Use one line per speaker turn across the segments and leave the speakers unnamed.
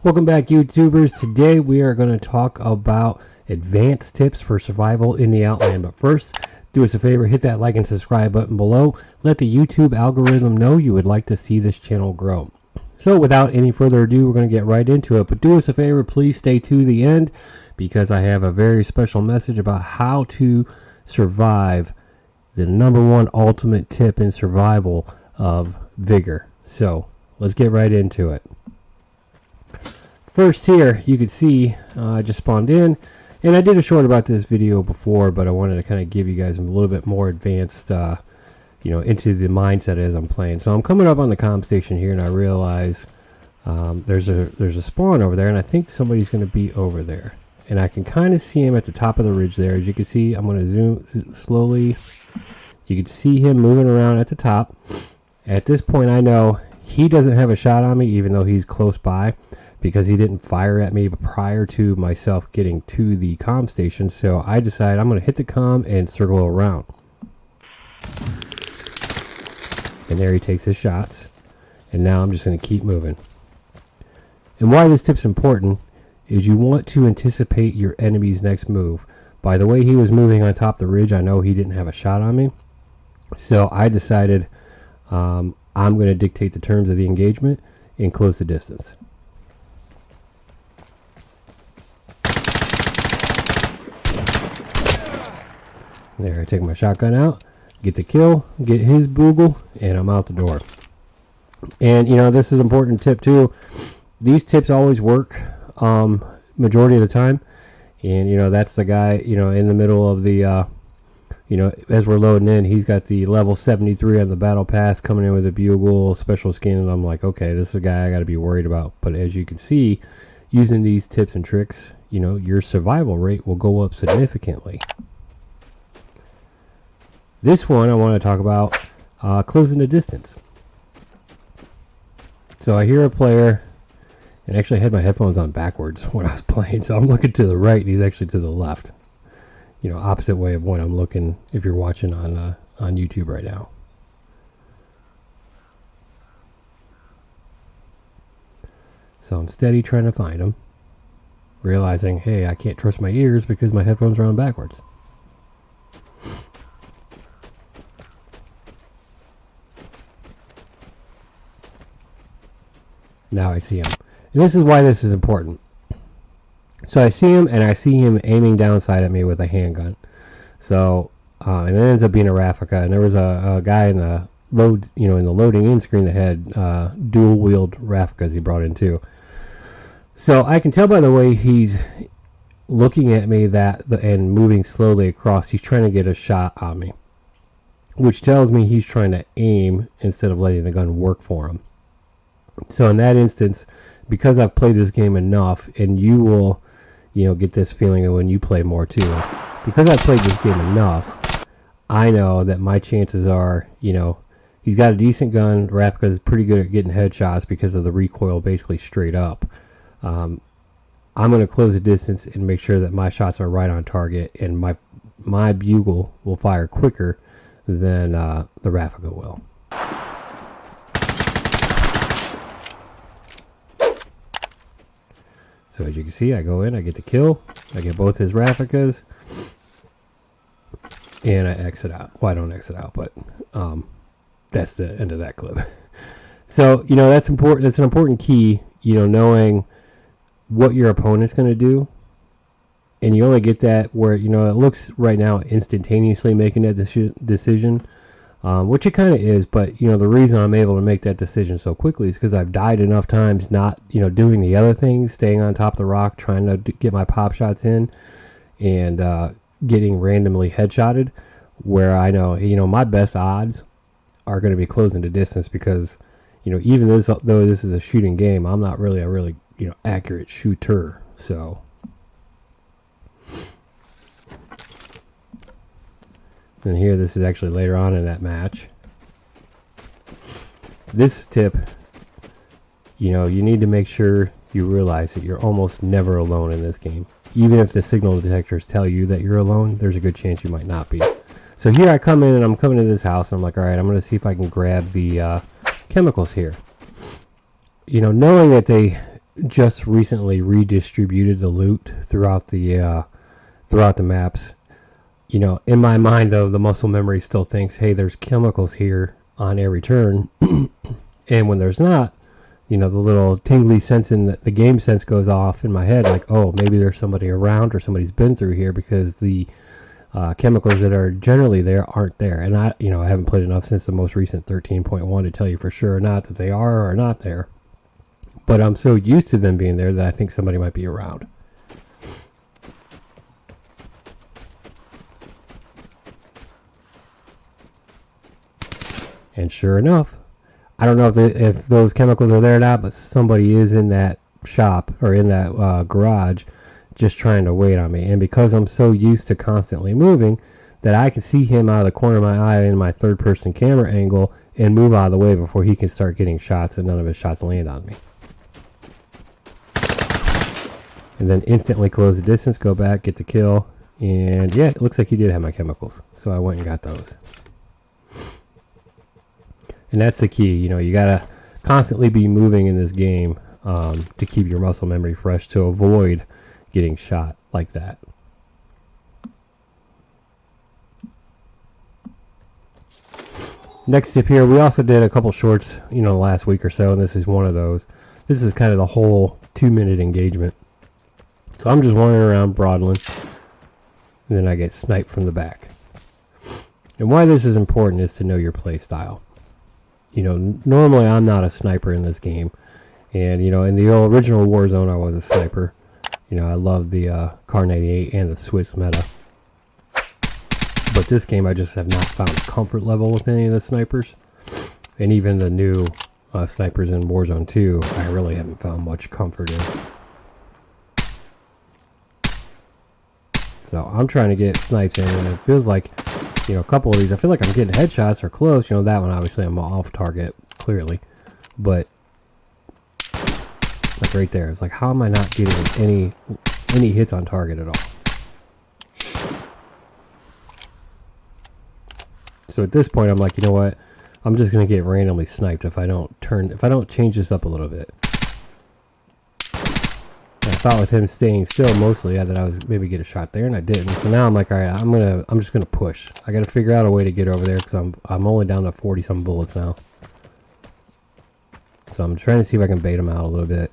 Welcome back, YouTubers. Today we are going to talk about advanced tips for survival in the Outland. But first, do us a favor, hit that like and subscribe button below. Let the YouTube algorithm know you would like to see this channel grow. So without any further ado, we're going to get right into it. But do us a favor, please stay to the end, because I have a very special message about how to survive the #1 ultimate tip in survival of Vigor. So let's get right into it. First here, you can see I just spawned in, and I did a short about this video before, but I wanted to kind of give you guys a little bit more advanced, into the mindset as I'm playing. So I'm coming up on the comm station here, and I realize there's a spawn over there, and I think somebody's going to be over there. And I can kind of see him at the top of the ridge there. As you can see, I'm going to zoom slowly. You can see him moving around at the top. At this point, I know he doesn't have a shot on me, even though he's close by, because he didn't fire at me prior to myself getting to the comm station. So I decided I'm going to hit the comm and circle around. And there he takes his shots. And now I'm just going to keep moving. And why this tip's important is you want to anticipate your enemy's next move. By the way he was moving on top of the ridge, I know he didn't have a shot on me. So I decided I'm going to dictate the terms of the engagement and close the distance. There, I take my shotgun out, get the kill, get his boogle, and I'm out the door. And, this is an important tip too. These tips always work majority of the time. And, that's the guy, in the middle of the, as we're loading in, he's got the level 73 on the battle pass coming in with a bugle, special skin, and I'm like, okay, this is a guy I got to be worried about. But as you can see, using these tips and tricks, your survival rate will go up significantly. This one I want to talk about closing the distance. So I hear a player, and actually I had my headphones on backwards when I was playing, so I'm looking to the right and he's actually to the left. Opposite way of when I'm looking if you're watching on YouTube right now. So I'm steady trying to find him, realizing, hey, I can't trust my ears because my headphones are on backwards. Now I see him. And this is why this is important. So I see him, and I see him aiming downside at me with a handgun. So, and it ends up being a Raffica. And there was a guy in the in the loading in screen that had dual wield Rafficas he brought in too. So I can tell by the way he's looking at me and moving slowly across, he's trying to get a shot on me, which tells me he's trying to aim instead of letting the gun work for him. So in that instance, because I've played this game enough, and you will, get this feeling when you play more too, because I've played this game enough, I know that my chances are, he's got a decent gun. Raffica is pretty good at getting headshots because of the recoil basically straight up. I'm going to close the distance and make sure that my shots are right on target, and my bugle will fire quicker than the Raffica will. So as you can see, I go in, I get the kill, I get both his Rafficas, and I exit out. Well, I don't exit out, but that's the end of that clip. So, that's important. That's an important key, knowing what your opponent's going to do. And you only get that where, it looks right now instantaneously making that decision. Which it kind of is, but the reason I'm able to make that decision so quickly is because I've died enough times not doing the other things, staying on top of the rock, trying to get my pop shots in, and getting randomly headshotted, where I know my best odds are going to be closing the distance, because even though this is a shooting game, I'm not really a really accurate shooter. So and here, this is actually later on in that match. This tip, you need to make sure you realize that you're almost never alone in this game. Even if the signal detectors tell you that you're alone, there's a good chance you might not be. So here I come in, and I'm coming to this house, and I'm like, all right, I'm going to see if I can grab the chemicals here. Knowing that they just recently redistributed the loot throughout the maps. You know, in my mind though, the muscle memory still thinks, hey, there's chemicals here on every turn, and when there's not, you know, the little tingly sense in the game sense goes off in my head, like, oh, maybe there's somebody around or somebody's been through here, because the chemicals that are generally there aren't there. And I haven't played enough since the most recent 13.1 to tell you for sure or not that they are or are not there. But I'm so used to them being there that I think somebody might be around. And sure enough, I don't know if those chemicals are there or not, but somebody is in that shop or in that garage just trying to wait on me. And because I'm so used to constantly moving, that I can see him out of the corner of my eye in my third person camera angle and move out of the way before he can start getting shots, and none of his shots land on me. And then instantly close the distance, go back, get the kill, and yeah, it looks like he did have my chemicals, so I went and got those. And that's the key, you know, you gotta constantly be moving in this game to keep your muscle memory fresh, to avoid getting shot like that. Next tip here, we also did a couple shorts, you know, last week or so, and this is one of those. This is kind of the whole 2-minute engagement. So I'm just wandering around Broadland, and then I get sniped from the back. And why this is important is to know your play style. You know, normally I'm not a sniper in this game, and you know, in the original Warzone I was a sniper. You know, I love the Car 98 and the Swiss meta. But this game I just have not found comfort level with any of the snipers. And even the new snipers in Warzone 2, I really haven't found much comfort in. So I'm trying to get snipes in, and it feels like, you know, a couple of these, I feel like I'm getting headshots or close. You know, that one obviously I'm off target, clearly. But like right there, it's like, how am I not getting any hits on target at all? So at this point, I'm like, you know what? I'm just gonna get randomly sniped if I don't change this up a little bit. And I thought with him staying still mostly, that I was maybe get a shot there, and I didn't. So now I'm like, all right, I'm just gonna push. I got to figure out a way to get over there because I'm only down to 40 some bullets now. So I'm trying to see if I can bait him out a little bit.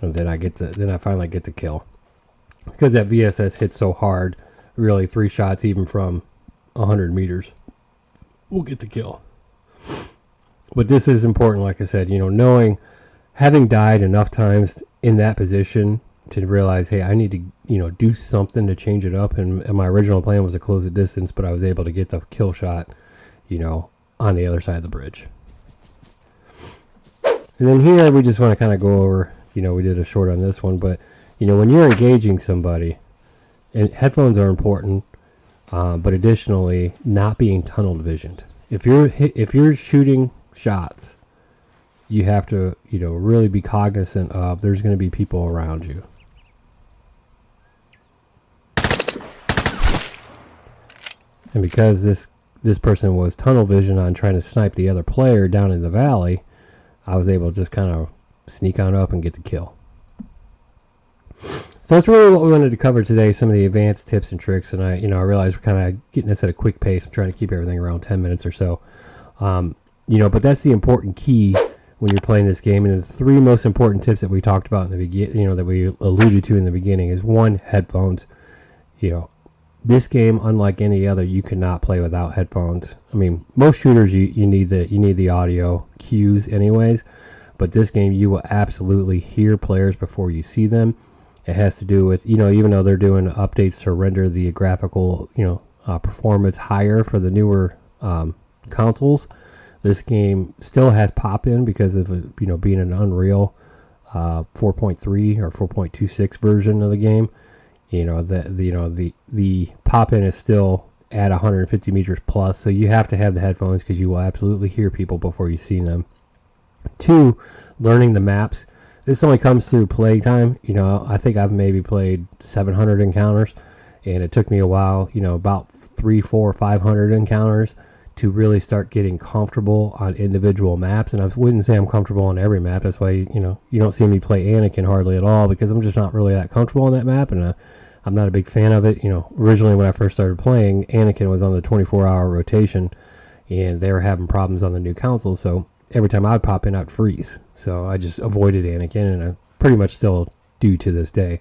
And then I finally get the kill. Because that VSS hits so hard, really 3 shots even from 100 meters will get the kill. But this is important, like I said, you know, having died enough times in that position to realize, hey, I need to, you know, do something to change it up. And my original plan was to close the distance, but I was able to get the kill shot, you know, on the other side of the bridge. And then here we just want to kind of go over, you know, we did a short on this one, but you know, when you're engaging somebody, and headphones are important, but additionally, not being tunnel visioned. If you're shooting shots, you have to, you know, really be cognizant of there's going to be people around you. And because this person was tunnel vision on trying to snipe the other player down in the valley, I was able to just kind of sneak on up and get the kill. So that's really what we wanted to cover today, some of the advanced tips and tricks. And I realize we're kind of getting this at a quick pace. I'm trying to keep everything around 10 minutes or so. You know, but that's the important key when you're playing this game. And the 3 most important tips that we talked about in the beginning, you know, that we alluded to in the beginning is 1, headphones. You know, this game, unlike any other, you cannot play without headphones. I mean, most shooters you need the audio cues anyways, but this game you will absolutely hear players before you see them. It has to do with, you know, even though they're doing updates to render the graphical, you know, performance higher for the newer consoles, this game still has pop-in because of, you know, being an Unreal 4.3 or 4.26 version of the game. You know, the pop-in is still at 150 meters plus, so you have to have the headphones because you will absolutely hear people before you see them. 2, learning the maps. This only comes through playtime. You know, I think I've maybe played 700 encounters, and it took me a while, you know, about 300, 400, 500 encounters to really start getting comfortable on individual maps. And I wouldn't say I'm comfortable on every map. That's why, you don't see me play Anakin hardly at all, because I'm just not really that comfortable on that map, and I'm not a big fan of it. Originally when I first started playing, Anakin was on the 24-hour rotation, and they were having problems on the new console, so every time I'd pop in, I'd freeze. So I just avoided Anakin, and I pretty much still do to this day.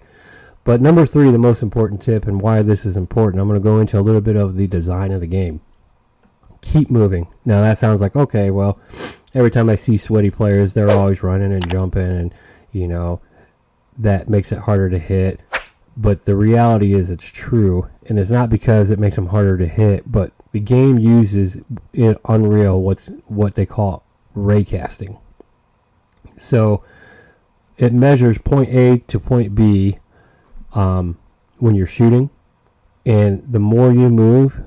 But number 3, the most important tip, and why this is important, I'm going to go into a little bit of the design of the game. Keep moving. Now that sounds like, okay, well, every time I see sweaty players, they're always running and jumping, and that makes it harder to hit. But the reality is it's true, and it's not because it makes them harder to hit, but the game uses in Unreal what they call raycasting. So it measures point A to point B when you're shooting, and the more you move,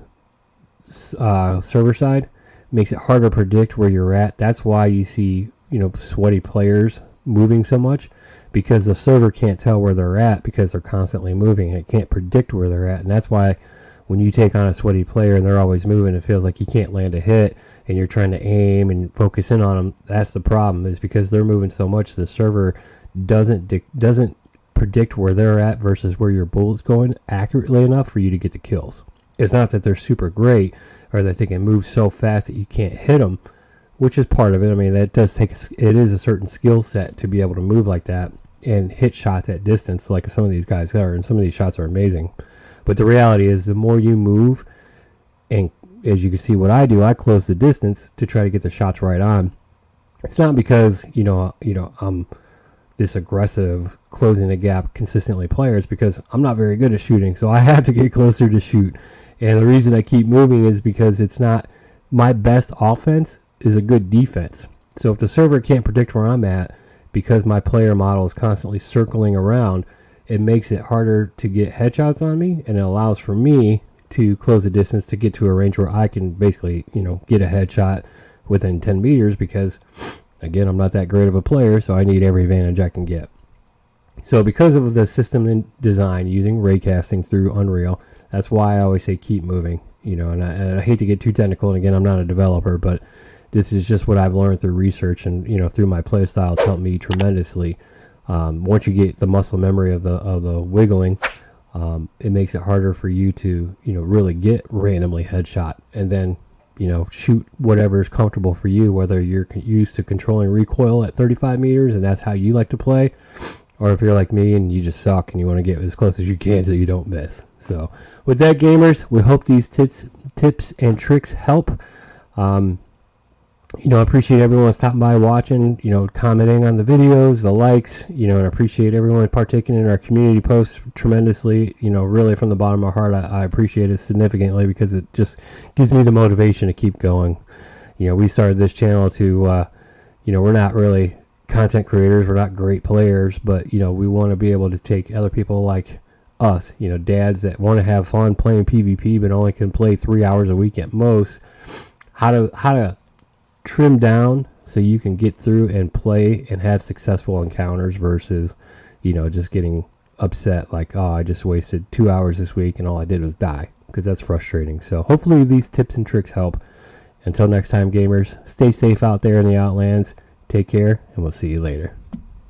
server side, makes it harder to predict where you're at. That's why you see sweaty players moving so much, because the server can't tell where they're at, because they're constantly moving. It can't predict where they're at, and that's why when you take on a sweaty player and they're always moving, it feels like you can't land a hit, and you're trying to aim and focus in on them. That's the problem, is because they're moving so much, the server doesn't predict where they're at versus where your bullet's going accurately enough for you to get the kills. It's not that they're super great or that they can move so fast that you can't hit them, which is part of it. I mean, that does take it is a certain skill set to be able to move like that and hit shots at distance like some of these guys are, and some of these shots are amazing. But the reality is, the more you move, and as you can see what I do, I close the distance to try to get the shots right on. It's not because I'm this aggressive closing the gap consistently player. It's because I'm not very good at shooting, so I have to get closer to shoot. And the reason I keep moving is because it's not my best offense is a good defense. So if the server can't predict where I'm at, because my player model is constantly circling around, it makes it harder to get headshots on me, and it allows for me to close the distance to get to a range where I can basically, get a headshot within 10 meters, because, again, I'm not that great of a player, so I need every advantage I can get. So because of the system and design using raycasting through Unreal, that's why I always say keep moving. And I hate to get too technical, and again, I'm not a developer, but this is just what I've learned through research, and through my play style. It's helped me tremendously. Once you get the muscle memory of the wiggling, it makes it harder for you to really get randomly headshot, and then shoot whatever is comfortable for you, whether you're used to controlling recoil at 35 meters and that's how you like to play, or if you're like me and you just suck and you want to get as close as you can so you don't miss. So with that, gamers, we hope these tips and tricks help. I appreciate everyone stopping by, watching, commenting on the videos, the likes, and I appreciate everyone partaking in our community posts tremendously. Really from the bottom of my heart, I appreciate it significantly, because it just gives me the motivation to keep going. We started this channel to, we're not really content creators, we're not great players, but, we want to be able to take other people like us, dads that want to have fun playing PvP but only can play 3 hours a week at most, how to trim down so you can get through and play and have successful encounters, versus just getting upset like, oh, I just wasted 2 hours this week and all I did was die, because that's frustrating. So hopefully these tips and tricks help. Until next time, gamers, stay safe out there in the Outlands, take care, and we'll see you later.